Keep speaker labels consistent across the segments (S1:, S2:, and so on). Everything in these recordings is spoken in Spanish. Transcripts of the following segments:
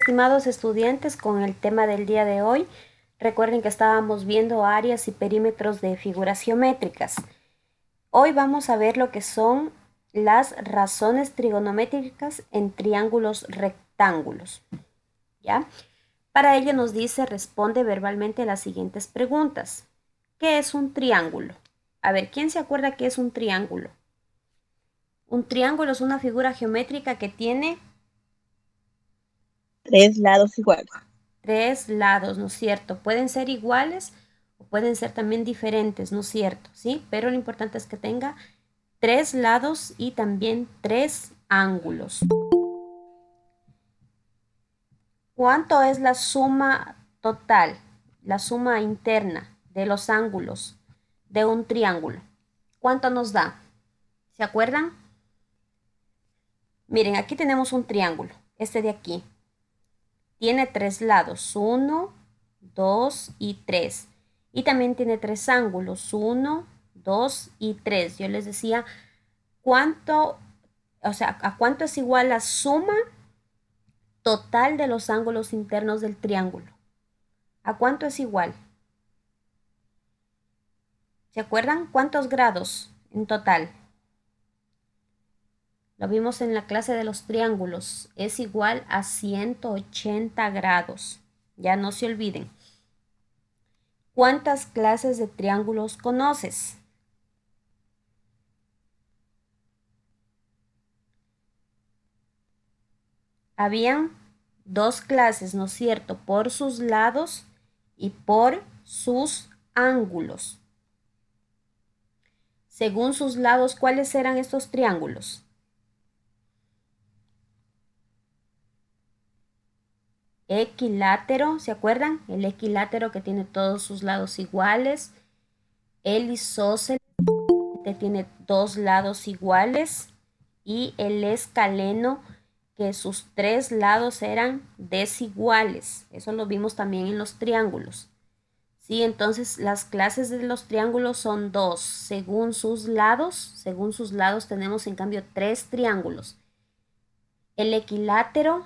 S1: estimados estudiantes, con el tema del día de hoy. Recuerden que estábamos viendo áreas y perímetros de figuras geométricas. Hoy vamos a ver lo que son las razones trigonométricas en triángulos rectángulos. ¿Ya? Para ello nos dice, responde verbalmente las siguientes preguntas. ¿Qué es un triángulo? A ver, ¿quién se acuerda qué es un triángulo? Un triángulo es una figura geométrica que tiene
S2: tres lados iguales.
S1: tres lados, ¿no es cierto? Pueden ser iguales o pueden ser también diferentes, ¿no es cierto? ¿Sí? Pero lo importante es que tenga tres lados y también tres ángulos. ¿Cuánto es la suma total, la suma interna de los ángulos de un triángulo? ¿Cuánto nos da? ¿Se acuerdan? Miren, aquí tenemos un triángulo, este de aquí. Tiene tres lados, 1, 2 y 3. Y también tiene tres ángulos, 1, 2 y 3. Yo les decía cuánto, o sea, a cuánto es igual la suma total de los ángulos internos del triángulo. ¿A cuánto es igual? ¿Se acuerdan? ¿Cuántos grados en total? Lo vimos en la clase de los triángulos. Es igual a 180 grados. Ya no se olviden. ¿Cuántas clases de triángulos conoces? Habían dos clases, ¿no es cierto? Por sus lados y por sus ángulos. Según sus lados, ¿cuáles eran estos triángulos? Equilátero, ¿se acuerdan? El equilátero que tiene todos sus lados iguales. El isósceles que tiene dos lados iguales. Y el escaleno que sus tres lados eran desiguales. Eso lo vimos también en los triángulos. Sí, entonces las clases de los triángulos son dos. Según sus lados tenemos en cambio tres triángulos. El equilátero,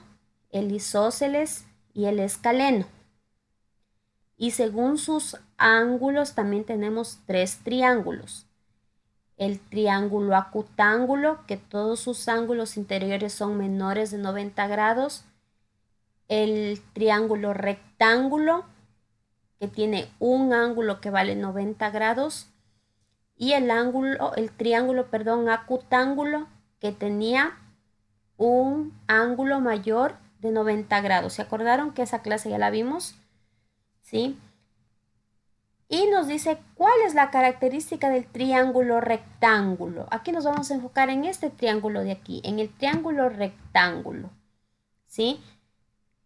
S1: el isósceles y el escaleno. Y según sus ángulos también tenemos tres triángulos. El triángulo acutángulo, que todos sus ángulos interiores son menores de 90 grados. El triángulo rectángulo, que tiene un ángulo que vale 90 grados. Y el triángulo, perdón, acutángulo, que tenía un ángulo mayor de 90 grados. ¿Se acordaron que esa clase ya la vimos? ¿Sí? Y nos dice cuál es la característica del triángulo rectángulo. Aquí nos vamos a enfocar en este triángulo de aquí, en el triángulo rectángulo. ¿Sí?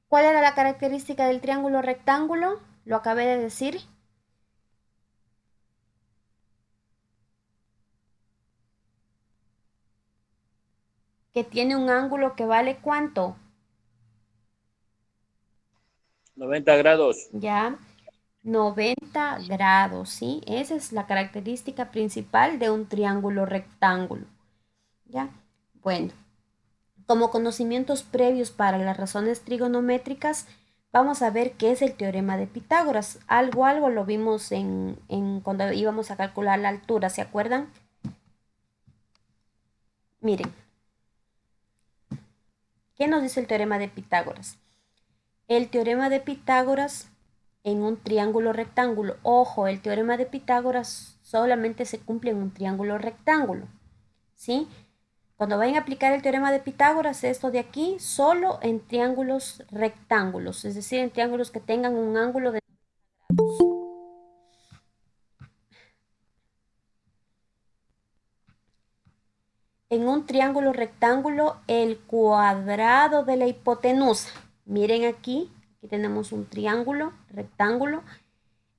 S1: ¿Cuál era la característica del triángulo rectángulo? Lo acabé de decir. Que tiene un ángulo que vale ¿cuánto?
S2: 90 grados.
S1: Ya, 90 grados, ¿sí? Esa es la característica principal de un triángulo rectángulo. ¿Ya? Bueno, como conocimientos previos para las razones trigonométricas, vamos a ver qué es el teorema de Pitágoras. Algo lo vimos cuando íbamos a calcular la altura, ¿se acuerdan? Miren, ¿qué nos dice el teorema de Pitágoras? El teorema de Pitágoras en un triángulo rectángulo. Ojo, el teorema de Pitágoras solamente se cumple en un triángulo rectángulo, ¿sí? Cuando vayan a aplicar el teorema de Pitágoras, esto de aquí, solo en triángulos rectángulos, es decir, en triángulos que tengan un ángulo de... En un triángulo rectángulo, el cuadrado de la hipotenusa. Miren aquí tenemos un triángulo rectángulo.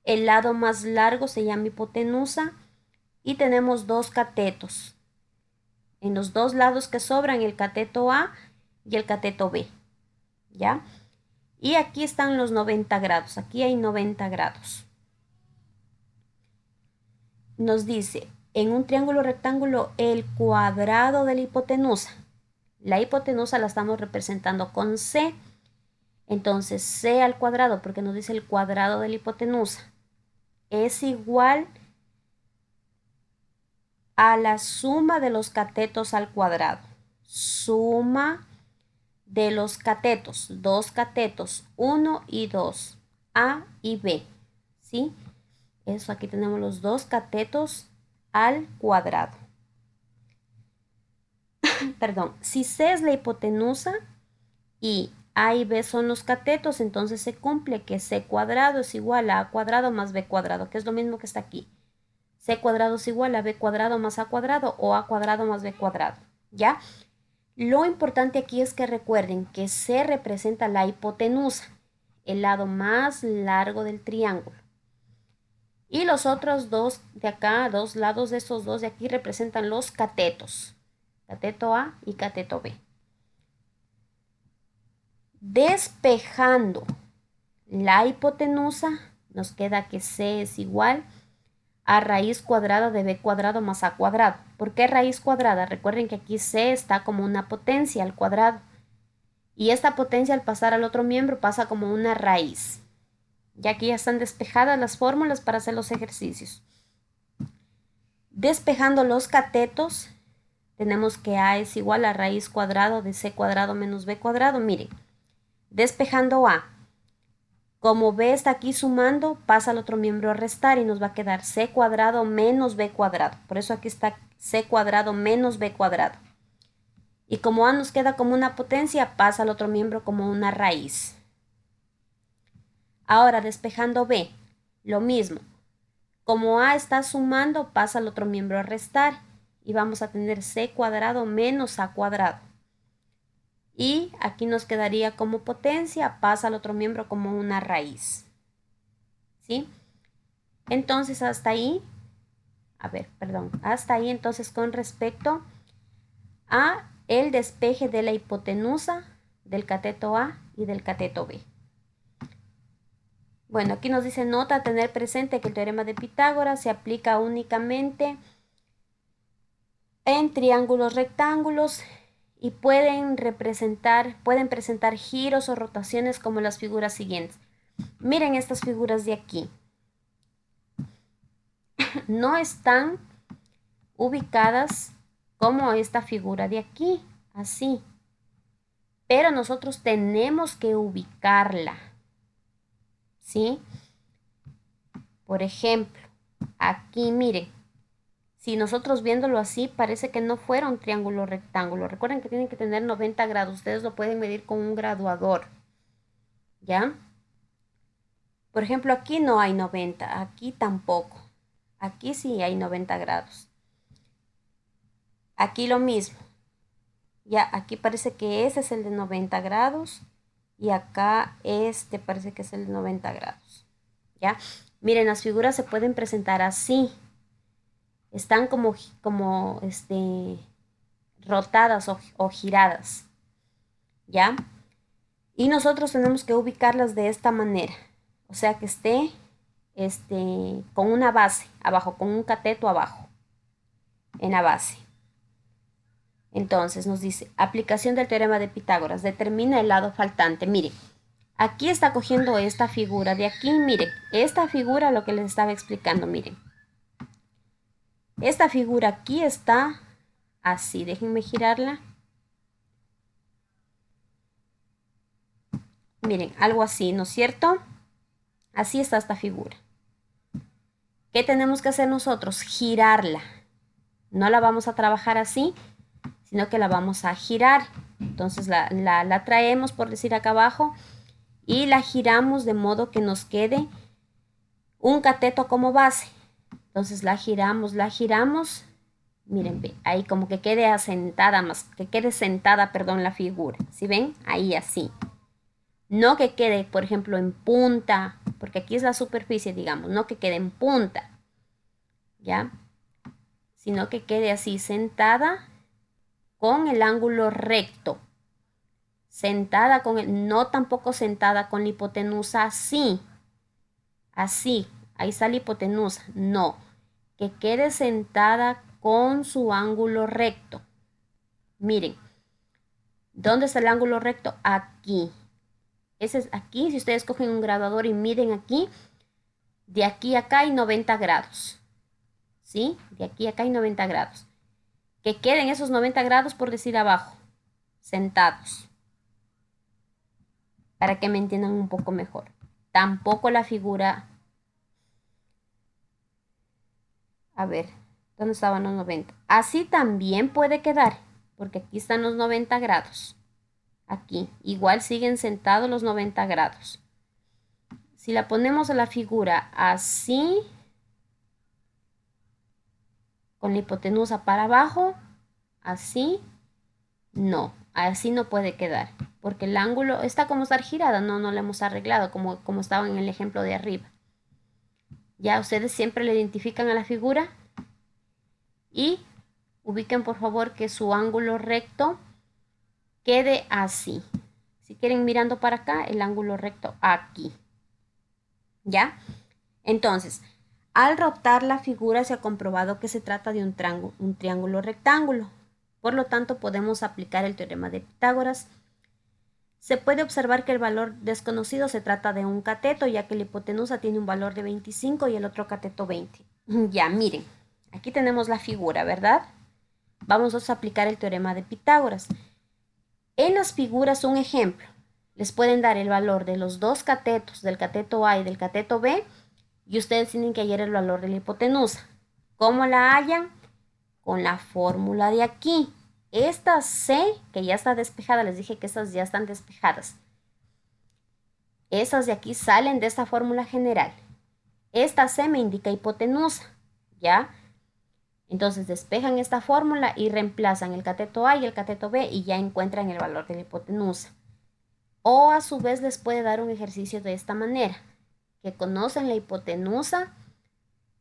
S1: El lado más largo se llama hipotenusa y tenemos dos catetos. En los dos lados que sobran, el cateto A y el cateto B. ¿Ya? Y aquí están los 90 grados. Aquí hay 90 grados. Nos dice, en un triángulo rectángulo, el cuadrado de la hipotenusa. La hipotenusa la estamos representando con C. Entonces, C al cuadrado, porque nos dice el cuadrado de la hipotenusa, es igual a la suma de los catetos al cuadrado. Suma de los catetos, dos catetos, 1 y 2, A y B, ¿sí? Eso, aquí tenemos los dos catetos al cuadrado. Perdón, si C es la hipotenusa y A y B son los catetos, entonces se cumple que C cuadrado es igual a cuadrado más B cuadrado, que es lo mismo que está aquí. C cuadrado es igual a B cuadrado más A cuadrado o A cuadrado más B cuadrado, ¿ya? Lo importante aquí es que recuerden que C representa la hipotenusa, el lado más largo del triángulo. Y los otros dos de acá, dos lados de estos dos de aquí representan los catetos, cateto A y cateto B. Despejando la hipotenusa, nos queda que C es igual a raíz cuadrada de B cuadrado más A cuadrado. ¿Por qué raíz cuadrada? Recuerden que aquí C está como una potencia al cuadrado. Y esta potencia al pasar al otro miembro pasa como una raíz. Ya aquí ya están despejadas las fórmulas para hacer los ejercicios. Despejando los catetos, tenemos que A es igual a raíz cuadrado de C cuadrado menos B cuadrado. Miren, despejando A, como B está aquí sumando, pasa al otro miembro a restar y nos va a quedar C cuadrado menos B cuadrado. Por eso aquí está C cuadrado menos B cuadrado. Y como A nos queda como una potencia, pasa al otro miembro como una raíz. Ahora, despejando B, lo mismo. Como A está sumando, pasa al otro miembro a restar. Y vamos a tener C cuadrado menos A cuadrado. Y aquí nos quedaría como potencia, pasa al otro miembro como una raíz. ¿Sí? Entonces, hasta ahí, hasta ahí entonces con respecto a el despeje de la hipotenusa del cateto A y del cateto B. Bueno, aquí nos dice nota a tener presente que el teorema de Pitágoras se aplica únicamente en triángulos rectángulos y pueden presentar giros o rotaciones como las figuras siguientes. Miren estas figuras de aquí. No están ubicadas como esta figura de aquí, así. Pero nosotros tenemos que ubicarla, ¿sí? Por ejemplo, aquí miren, si nosotros viéndolo así, parece que no fuera un triángulo rectángulo. Recuerden que tienen que tener 90 grados. Ustedes lo pueden medir con un graduador, ¿ya? Por ejemplo, aquí no hay 90, aquí tampoco. Aquí sí hay 90 grados. Aquí lo mismo. Ya, aquí parece que ese es el de 90 grados y acá este parece que es el de 90 grados. ¿Ya? Miren, las figuras se pueden presentar así. Están como rotadas o giradas. ¿Ya? Y nosotros tenemos que ubicarlas de esta manera. O sea que esté con una base abajo, con un cateto abajo, en la base. Entonces nos dice, aplicación del teorema de Pitágoras, determina el lado faltante. Miren, aquí está cogiendo esta figura de aquí, miren, esta figura lo que les estaba explicando, miren. Esta figura aquí está así, déjenme girarla. Miren, algo así, ¿no es cierto? Así está esta figura. ¿Qué tenemos que hacer nosotros? Girarla. No la vamos a trabajar así, sino que la vamos a girar. Entonces la traemos, por decir acá abajo, y la giramos de modo que nos quede un cateto como base. Entonces la giramos, miren, ahí como que quede asentada perdón, la figura. ¿Sí ven? Ahí así. No que quede, por ejemplo, en punta, porque aquí es la superficie, digamos, no que quede en punta, ¿ya? Sino que quede así sentada con el ángulo recto. Sentada no tampoco sentada con la hipotenusa así. Así, ahí está la hipotenusa. No, que quede sentada con su ángulo recto. Miren, ¿dónde está el ángulo recto? Aquí. Ese es aquí, si ustedes cogen un graduador y miden aquí, de aquí a acá hay 90 grados. ¿Sí? De aquí a acá hay 90 grados. Que queden esos 90 grados por decir abajo, sentados, para que me entiendan un poco mejor. Tampoco la figura, a ver, ¿dónde estaban los 90? Así también puede quedar, porque aquí están los 90 grados. Aquí, igual siguen sentados los 90 grados. Si la ponemos a la figura así, con la hipotenusa para abajo, así, no, así no puede quedar, porque el ángulo está como estar girada, no la hemos arreglado como estaba en el ejemplo de arriba. Ya ustedes siempre le identifican a la figura y ubiquen por favor que su ángulo recto quede así. Si quieren mirando para acá, el ángulo recto aquí. ¿Ya? Entonces, al rotar la figura se ha comprobado que se trata de un triángulo rectángulo. Por lo tanto, podemos aplicar el teorema de Pitágoras. Se puede observar que el valor desconocido se trata de un cateto, ya que la hipotenusa tiene un valor de 25 y el otro cateto 20. Ya, miren, aquí tenemos la figura, ¿verdad? Vamos a aplicar el teorema de Pitágoras. En las figuras, un ejemplo, les pueden dar el valor de los dos catetos, del cateto A y del cateto B, y ustedes tienen que hallar el valor de la hipotenusa. ¿Cómo la hallan? Con la fórmula de aquí. Esta C, que ya está despejada, les dije que estas ya están despejadas. Esas de aquí salen de esta fórmula general. Esta C me indica hipotenusa, ¿ya? Entonces despejan esta fórmula y reemplazan el cateto A y el cateto B y ya encuentran el valor de la hipotenusa. O a su vez les puede dar un ejercicio de esta manera, que conocen la hipotenusa,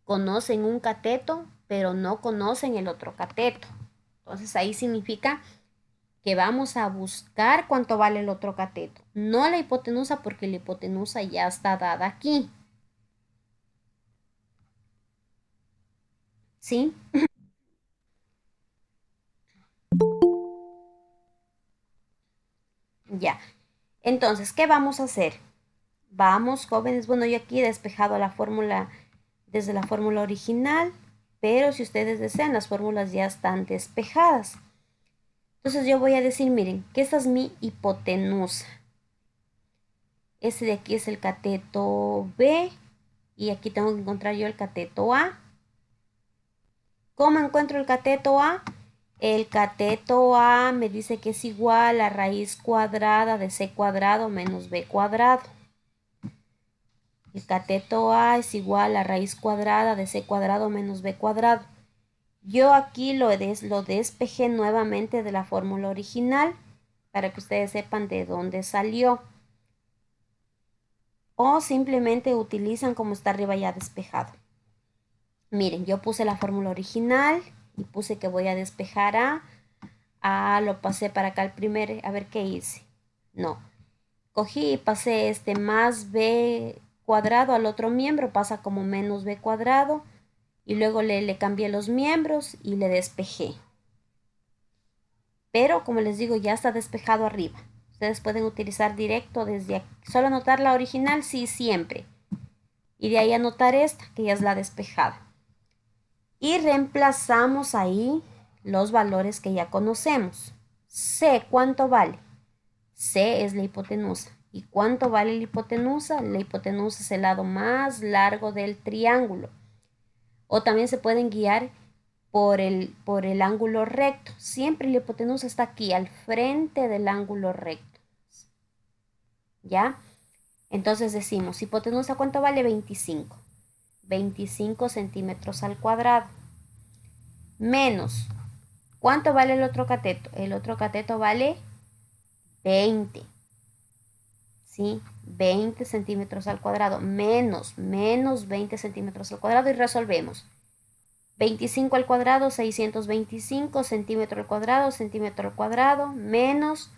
S1: conocen un cateto, pero no conocen el otro cateto. Entonces ahí significa que vamos a buscar cuánto vale el otro cateto, no la hipotenusa porque la hipotenusa ya está dada aquí. ¿Sí? Ya. Entonces, ¿qué vamos a hacer? Vamos, jóvenes, bueno, yo aquí he despejado la fórmula desde la fórmula original, pero si ustedes desean, las fórmulas ya están despejadas. Entonces yo voy a decir, miren, que esta es mi hipotenusa. Este de aquí es el cateto B y aquí tengo que encontrar yo el cateto A. ¿Cómo encuentro el cateto A? El cateto A me dice que es igual a raíz cuadrada de C cuadrado menos B cuadrado. El cateto A es igual a raíz cuadrada de C cuadrado menos B cuadrado. Yo aquí lo despejé nuevamente de la fórmula original para que ustedes sepan de dónde salió. O simplemente utilizan como está arriba ya despejado. Miren, yo puse la fórmula original y puse que voy a despejar A. Lo pasé para acá el primer, a ver qué hice. No, cogí y pasé este más B cuadrado al otro miembro, pasa como menos B cuadrado. Y luego le cambié los miembros y le despejé. Pero como les digo, ya está despejado arriba. Ustedes pueden utilizar directo desde aquí. Solo anotar la original, sí, siempre. Y de ahí anotar esta, que ya es la despejada. Y reemplazamos ahí los valores que ya conocemos. C, ¿cuánto vale? C es la hipotenusa. ¿Y cuánto vale la hipotenusa? La hipotenusa es el lado más largo del triángulo. O también se pueden guiar por el ángulo recto. Siempre la hipotenusa está aquí, al frente del ángulo recto. ¿Ya? Entonces decimos, hipotenusa, ¿cuánto vale? 25. 25 centímetros al cuadrado. Menos, ¿cuánto vale el otro cateto? El otro cateto vale 20. ¿Sí? 20 centímetros al cuadrado. Menos 20 centímetros al cuadrado y resolvemos. 25 al cuadrado, 625, centímetro al cuadrado, menos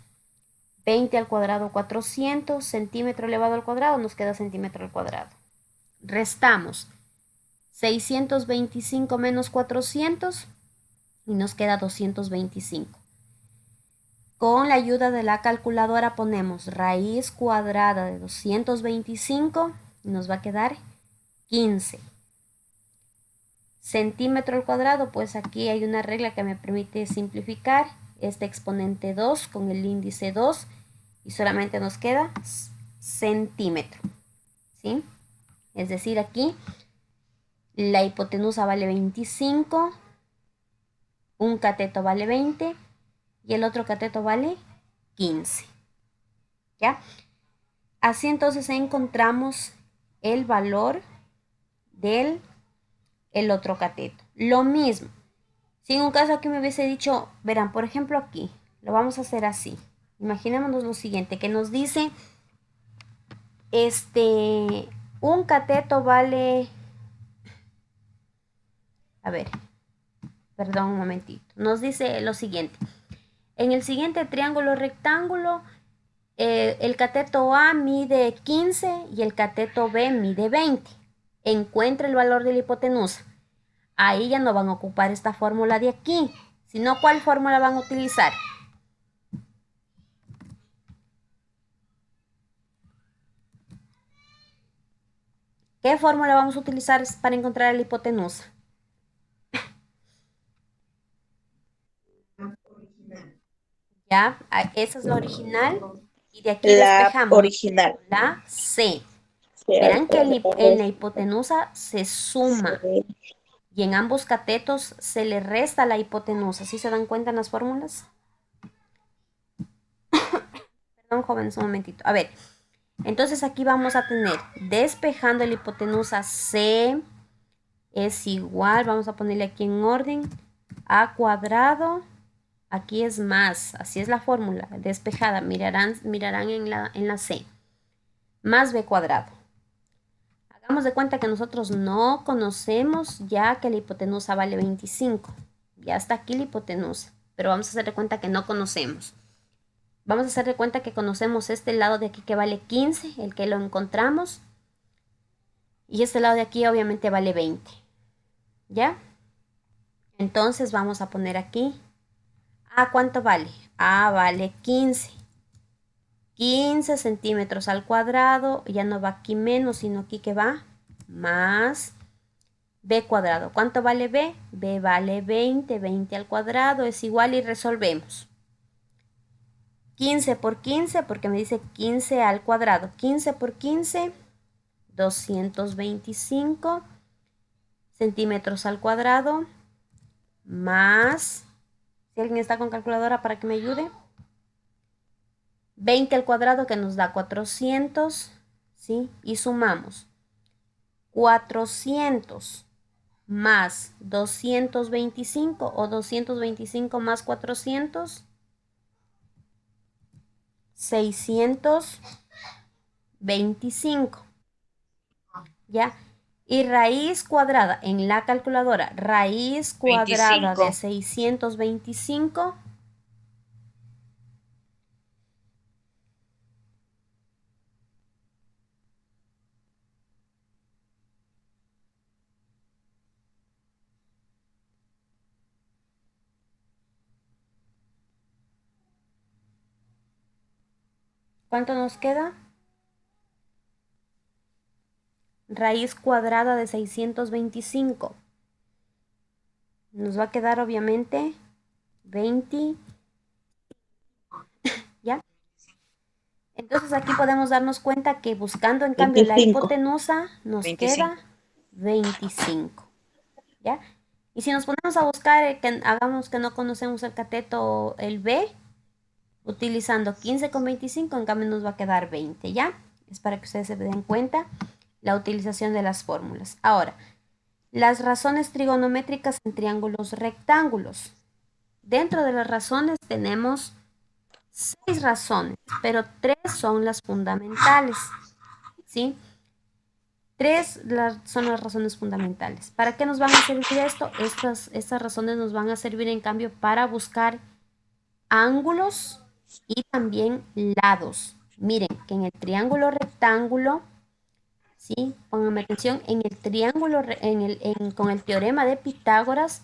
S1: 20 al cuadrado, 400, centímetro elevado al cuadrado, nos queda centímetro al cuadrado. Restamos 625 menos 400 y nos queda 225. Con la ayuda de la calculadora ponemos raíz cuadrada de 225 y nos va a quedar 15. Centímetro al cuadrado, pues aquí hay una regla que me permite simplificar este exponente 2 con el índice 2 y solamente nos queda centímetro, ¿sí? Es decir, aquí la hipotenusa vale 25, un cateto vale 20 y el otro cateto vale 15, ¿ya? Así entonces encontramos el valor del el otro cateto. Lo mismo, si en un caso aquí me hubiese dicho, verán, por ejemplo aquí, lo vamos a hacer así. Imaginémonos lo siguiente, que nos dice, un cateto vale, a ver, perdón un momentito, nos dice lo siguiente. En el siguiente triángulo rectángulo, el cateto A mide 15 y el cateto B mide 20. Encuentre el valor de la hipotenusa. Ahí ya no van a ocupar esta fórmula de aquí, sino ¿cuál fórmula van a utilizar? ¿Qué fórmula vamos a utilizar para encontrar la hipotenusa? Ya, esa es la original y de aquí
S2: La
S1: despejamos
S2: original.
S1: la C.
S2: Sea
S1: Verán que en la hipotenusa se suma y en ambos catetos se le resta la hipotenusa. ¿Sí se dan cuenta en las fórmulas? Perdón, jóvenes, un momentito. A ver, entonces aquí vamos a tener, despejando la hipotenusa C es igual, vamos a ponerle aquí en orden, A cuadrado, aquí es más, así es la fórmula, despejada, mirarán en la C, más B cuadrado. Hagamos de cuenta que nosotros no conocemos ya que la hipotenusa vale 25. Ya está aquí la hipotenusa, pero vamos a hacer de cuenta que no conocemos. Vamos a hacer de cuenta que conocemos este lado de aquí que vale 15, el que lo encontramos. Y este lado de aquí obviamente vale 20. ¿Ya? Entonces vamos a poner aquí. ¿A cuánto vale? A vale 15. 15 centímetros al cuadrado. Ya no va aquí menos, sino aquí que va más B cuadrado. ¿Cuánto vale B? B vale 20. 20 al cuadrado es igual y resolvemos. 15 por 15, porque me dice 15 al cuadrado. 15 por 15, 225 centímetros al cuadrado, más, si alguien está con calculadora para que me ayude, 20 al cuadrado que nos da 400, ¿sí? Y sumamos 400 más 225 o 225 más 400, 625, ¿ya? Y raíz cuadrada en la calculadora, raíz cuadrada de 625, ¿cuánto nos queda? Raíz cuadrada de 625. Nos va a quedar obviamente 20, ¿ya? Entonces aquí podemos darnos cuenta que buscando en cambio la
S2: 25.
S1: hipotenusa nos
S2: 25.
S1: queda 25, ¿ya? Y si nos ponemos a buscar, que hagamos que no conocemos el cateto, el B, utilizando 15 con 25, en cambio nos va a quedar 20, ¿ya? Es para que ustedes se den cuenta la utilización de las fórmulas. Ahora, las razones trigonométricas en triángulos rectángulos. Dentro de las razones tenemos 6 razones, pero 3 son las fundamentales, ¿sí? 3 son las razones fundamentales. ¿Para qué nos van a servir esto? Estas razones nos van a servir en cambio para buscar ángulos y también lados. Miren que en el triángulo rectángulo, ¿sí? Pónganme atención, en el triángulo, con el teorema de Pitágoras,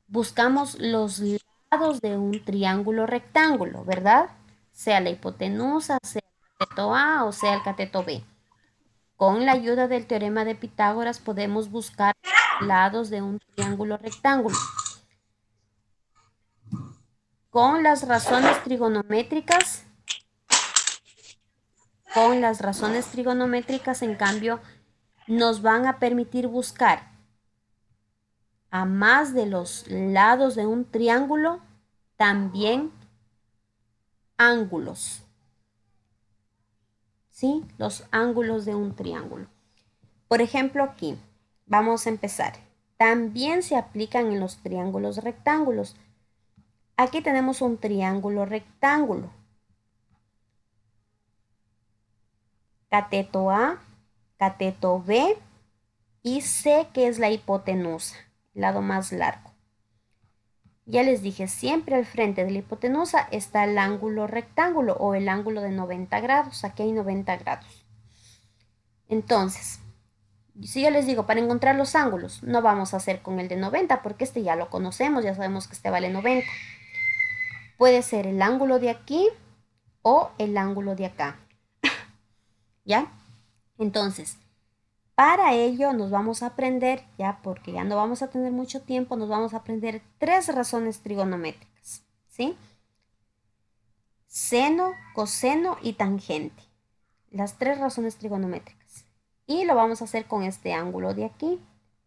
S1: buscamos los lados lados de un triángulo rectángulo, ¿verdad? Sea la hipotenusa, sea el cateto A o sea el cateto B. Con la ayuda del teorema de Pitágoras podemos buscar lados de un triángulo rectángulo. Con las razones trigonométricas, en cambio, nos van a permitir buscar a más de los lados de un triángulo, también ángulos. ¿Sí? Los ángulos de un triángulo. Por ejemplo, aquí vamos a empezar. También se aplican en los triángulos rectángulos. Aquí tenemos un triángulo rectángulo. Cateto A, cateto B y C, que es la hipotenusa, el lado más largo. Ya les dije, siempre al frente de la hipotenusa está el ángulo rectángulo o el ángulo de 90 grados. Aquí hay 90 grados. Entonces, si yo les digo, para encontrar los ángulos, no vamos a hacer con el de 90 porque este ya lo conocemos, ya sabemos que este vale 90. Puede ser el ángulo de aquí o el ángulo de acá. ¿Ya? Entonces, para ello nos vamos a aprender, ya porque ya no vamos a tener mucho tiempo, nos vamos a aprender 3 razones trigonométricas, ¿sí? Seno, coseno y tangente. Las 3 razones trigonométricas. Y lo vamos a hacer con este ángulo de aquí.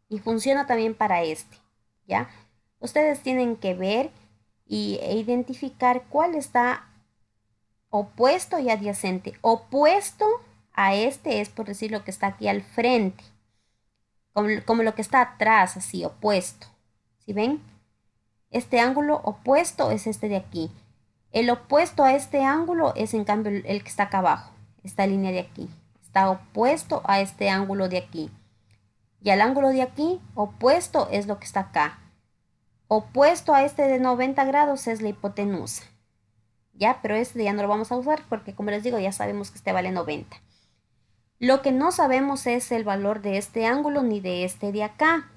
S1: Y funciona también para este, ¿ya? Ustedes tienen que ver e identificar cuál está opuesto y adyacente. Opuesto a este es, por decir, lo que está aquí al frente. Como lo que está atrás, así, opuesto. ¿Sí ven? Este ángulo opuesto es este de aquí. El opuesto a este ángulo es, en cambio, el que está acá abajo. Esta línea de aquí. Está opuesto a este ángulo de aquí. Y al ángulo de aquí, opuesto es lo que está acá. Opuesto a este de 90 grados es la hipotenusa. Ya, pero este ya no lo vamos a usar porque, como les digo, ya sabemos que este vale 90. Lo que no sabemos es el valor de este ángulo ni de este de acá.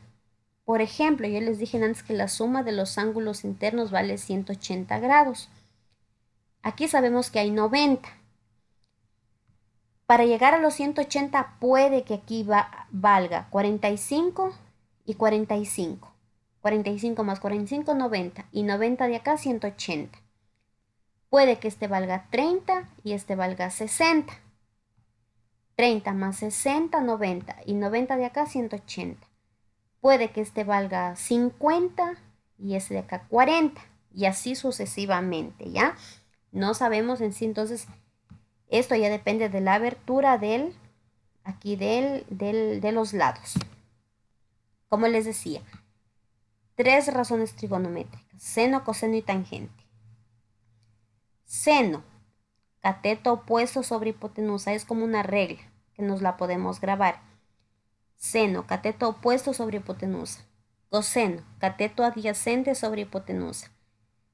S1: Por ejemplo, yo les dije antes que la suma de los ángulos internos vale 180 grados. Aquí sabemos que hay 90. Para llegar a los 180 puede que aquí valga 45 y 45. 45 más 45, 90. Y 90 de acá, 180. Puede que este valga 30 y este valga 60. 30 más 60, 90. Y 90 de acá, 180. Puede que este valga 50 y este de acá 40. Y así sucesivamente, ¿ya? No sabemos en sí, entonces, esto ya depende de la abertura de los lados. Como les decía, 3 razones trigonométricas: seno, coseno y tangente. Seno, cateto opuesto sobre hipotenusa, es como una regla que nos la podemos grabar. Seno, cateto opuesto sobre hipotenusa. Coseno, cateto adyacente sobre hipotenusa.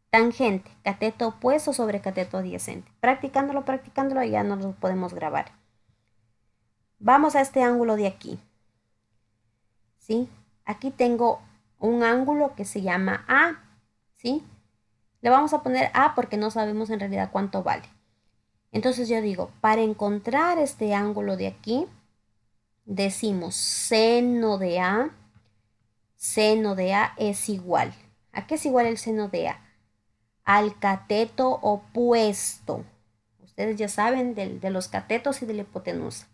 S1: Tangente, cateto opuesto sobre cateto adyacente. Practicándolo, ya nos lo podemos grabar. Vamos a este ángulo de aquí. ¿Sí? Aquí tengo un ángulo que se llama A. ¿Sí? Le vamos a poner A porque no sabemos en realidad cuánto vale. Entonces yo digo, para encontrar este ángulo de aquí, decimos seno de A es igual. ¿A qué es igual el seno de A? Al cateto opuesto. Ustedes ya saben de los catetos y de la hipotenusa.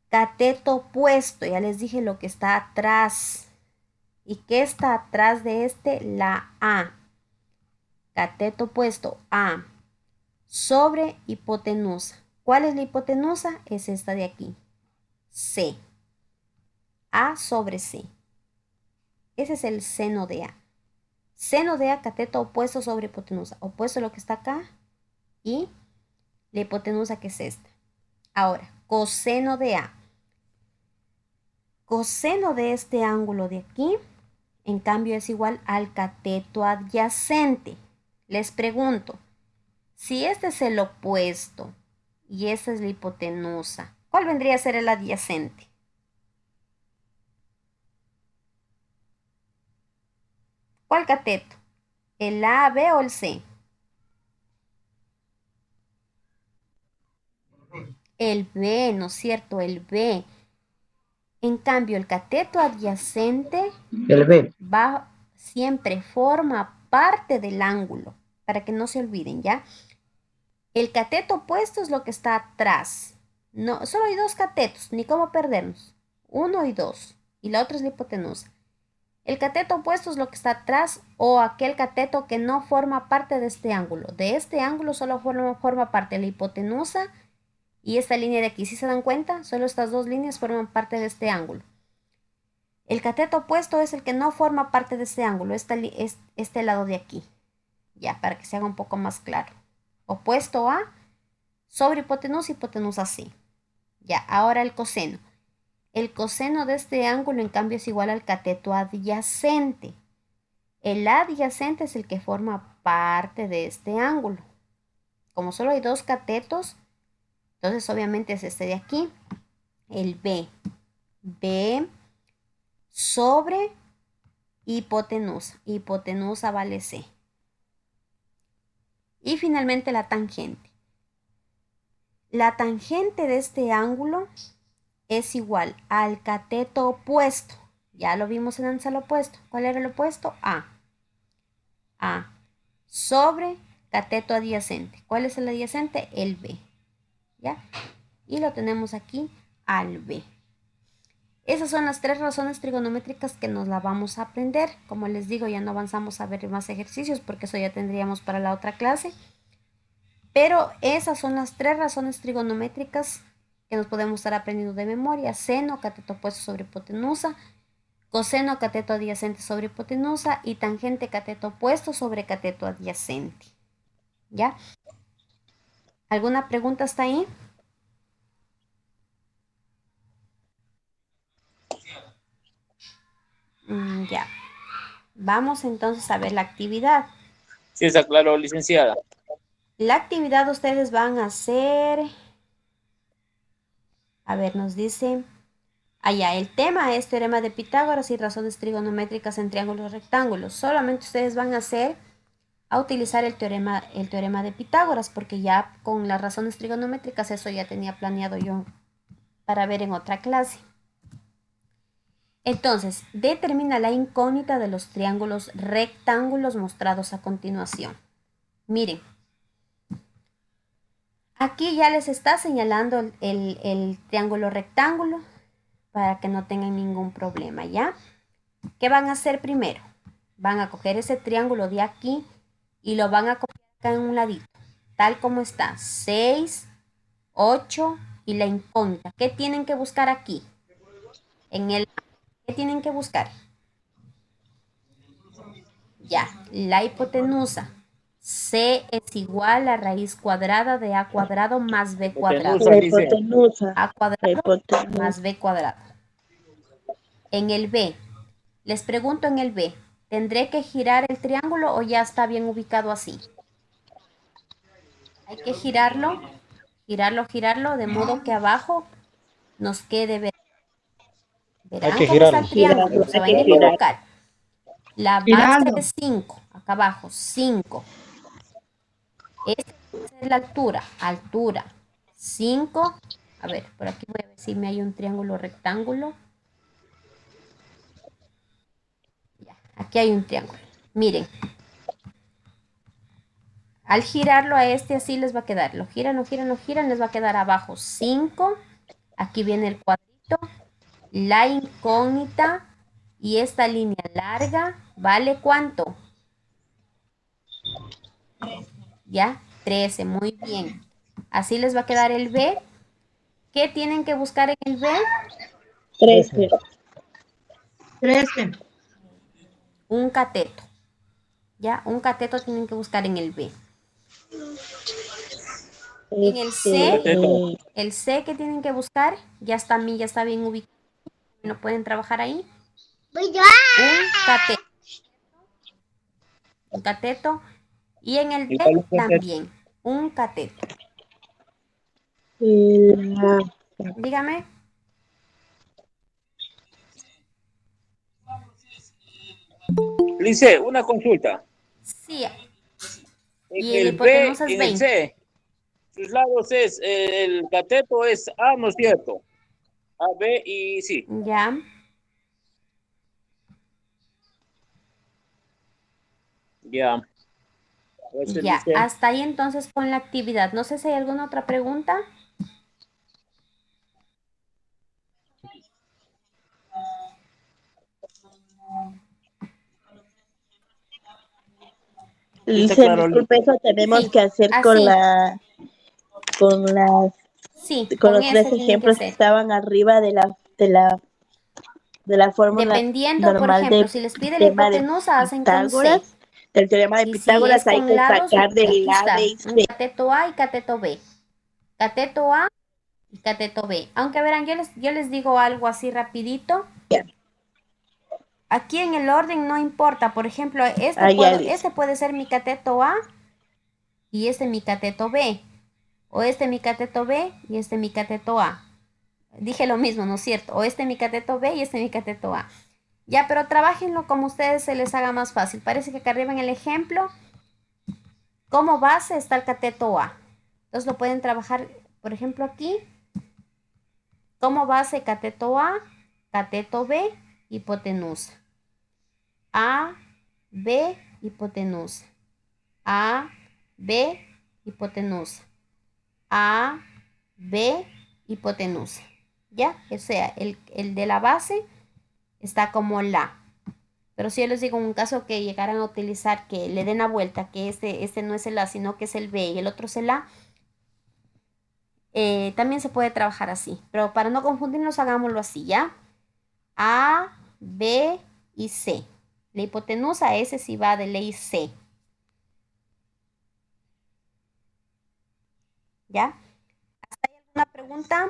S1: Cateto opuesto, ya les dije lo que está atrás. ¿Y qué está atrás de este? La A. Cateto opuesto A sobre hipotenusa. ¿Cuál es la hipotenusa? Es esta de aquí. C. A sobre C. Ese es el seno de A. Seno de A, cateto opuesto sobre hipotenusa. Opuesto a lo que está acá y la hipotenusa, que es esta. Ahora, coseno de A. Coseno de este ángulo de aquí, en cambio, es igual al cateto adyacente. Les pregunto, si este es el opuesto y esta es la hipotenusa, ¿cuál vendría a ser el adyacente? ¿Cuál cateto? ¿El A, B o el C? El B, ¿no es cierto? El B. En cambio, el cateto adyacente
S3: El B.
S1: va, siempre forma parte del ángulo, para que no se olviden, ¿ya? El cateto opuesto es lo que está atrás. No, solo hay dos catetos, ni cómo perdernos. Uno y dos. Y la otra es la hipotenusa. El cateto opuesto es lo que está atrás o aquel cateto que no forma parte de este ángulo. De este ángulo solo forma parte la hipotenusa y esta línea de aquí. ¿Sí se dan cuenta? Solo estas dos líneas forman parte de este ángulo. El cateto opuesto es el que no forma parte de este ángulo, este lado de aquí. Ya, para que se haga un poco más claro. Opuesto a sobre hipotenusa, hipotenusa sí. Ya, ahora el coseno. El coseno de este ángulo, en cambio, es igual al cateto adyacente. El adyacente es el que forma parte de este ángulo. Como solo hay dos catetos, entonces obviamente es este de aquí, el B. B sobre hipotenusa. Hipotenusa vale C. Y finalmente la tangente. La tangente de este ángulo es igual al cateto opuesto. Ya lo vimos en el opuesto. ¿Cuál era el opuesto? A. A. Sobre cateto adyacente. ¿Cuál es el adyacente? El B. ¿Ya? Y lo tenemos aquí al B. Esas son las tres razones trigonométricas que nos la vamos a aprender. Como les digo, ya no avanzamos a ver más ejercicios porque eso ya tendríamos para la otra clase. Pero esas son las tres razones trigonométricas que nos podemos estar aprendiendo de memoria. Seno, cateto opuesto sobre hipotenusa, coseno, cateto adyacente sobre hipotenusa y tangente, cateto opuesto sobre cateto adyacente. ¿Ya? ¿Alguna pregunta hasta ahí? Ya. Vamos entonces a ver la actividad.
S2: Sí, está claro, licenciada.
S1: La actividad ustedes van a hacer, a ver, nos dice, allá, el tema es teorema de Pitágoras y razones trigonométricas en triángulos rectángulos. Solamente ustedes van a hacer, a utilizar el teorema de Pitágoras, porque ya con las razones trigonométricas eso ya tenía planeado yo para ver en otra clase. Entonces, determina la incógnita de los triángulos rectángulos mostrados a continuación. Miren, aquí ya les está señalando el triángulo rectángulo para que no tengan ningún problema, ¿ya? ¿Qué van a hacer primero? Van a coger ese triángulo de aquí y lo van a copiar acá en un ladito, tal como está, 6, 8 y la incógnita. ¿Qué tienen que buscar aquí? ¿Qué tienen que buscar? Ya, la hipotenusa. C es igual a raíz cuadrada de a cuadrado más b cuadrado.
S2: Hipotenusa, dice.
S1: A cuadrado más b cuadrado. En el B, les pregunto en el B, ¿tendré que girar el triángulo o ya está bien ubicado así? Hay que girarlo, girarlo, de modo que abajo nos quede ver.
S3: Hay
S1: Verán
S3: que
S1: cómo está el
S3: girarlo.
S1: triángulo, no se vayan a equivocar. La base es 5, acá abajo, 5. Esta es la altura, 5. A ver, por aquí voy a ver si me hay un triángulo rectángulo. Ya, aquí hay un triángulo. Miren, al girarlo a este así les va a quedar. Lo giran, lo giran, lo giran, les va a quedar abajo 5. Aquí viene el cuadrito, la incógnita y esta línea larga, ¿vale cuánto? ¿Ya? 13, muy bien. Así les va a quedar el B. ¿Qué tienen que buscar en el B?
S3: 13.
S1: Un cateto. ¿Ya? Un cateto tienen que buscar en el B. En el C que tienen que buscar, ya está, ya está bien ubicado. No pueden trabajar ahí. Un cateto. Un cateto. Y en el D
S2: Igual un cateto.
S1: también. Un cateto. Dígame.
S2: Lice, una consulta.
S1: Sí,
S2: En
S1: y la
S2: el B,
S1: hipotenusa es
S2: en el
S1: 20.
S2: C, sus lados es, el cateto es A, ¿no es cierto? A, B y sí.
S1: Ya,
S2: Ya. A veces
S1: ya.
S2: dice,
S1: Hasta ahí entonces con la actividad. No sé si hay alguna otra pregunta.
S2: sí está
S3: Lice,
S2: claro,
S3: disculpe,
S2: Lice.
S3: eso tenemos
S1: Sí,
S3: que hacer
S1: así.
S3: con las,
S1: Sí,
S3: con
S1: con
S3: los tres
S1: ese tiene que
S3: ejemplos que
S1: ser.
S3: estaban arriba de la fórmula
S1: Dependiendo, por
S3: normal
S1: ejemplo,
S3: de
S1: si les pide la
S3: teorema de
S1: hipotenusa, hacen con C.
S3: Pitágoras. Del teorema de
S1: Y si
S3: Pitágoras
S1: es
S3: hay
S1: con
S3: que
S1: lados,
S3: sacar del
S1: aquí
S3: A, B
S1: está.
S3: y
S1: Un
S3: C.
S1: cateto A y cateto B. Cateto A y cateto B. Aunque verán, yo les digo algo así rapidito. Aquí en el orden no importa. Por ejemplo,
S3: Ah, ya, Lice.
S1: este puede ser mi cateto A y este mi cateto B. O este mi cateto B y este mi cateto A. Dije lo mismo, ¿no es cierto? O este mi cateto B y este mi cateto A. Ya, pero trabajenlo como ustedes se les haga más fácil. Parece que acá arriba en el ejemplo, como base está el cateto A. Entonces lo pueden trabajar, por ejemplo, aquí, como base cateto A, cateto B, hipotenusa. A, B, hipotenusa. A, B, hipotenusa. A, B, hipotenusa. ¿Ya? O sea, el de la base está como la. Pero si yo les digo en un caso que llegaran a utilizar, que le den la vuelta, que este no es el A, sino que es el B y el otro es el A, también se puede trabajar así. Pero para no confundirnos, hagámoslo así, ¿ya? A, B y C. La hipotenusa, ese sí va de ley C, ¿ya? ¿Una pregunta?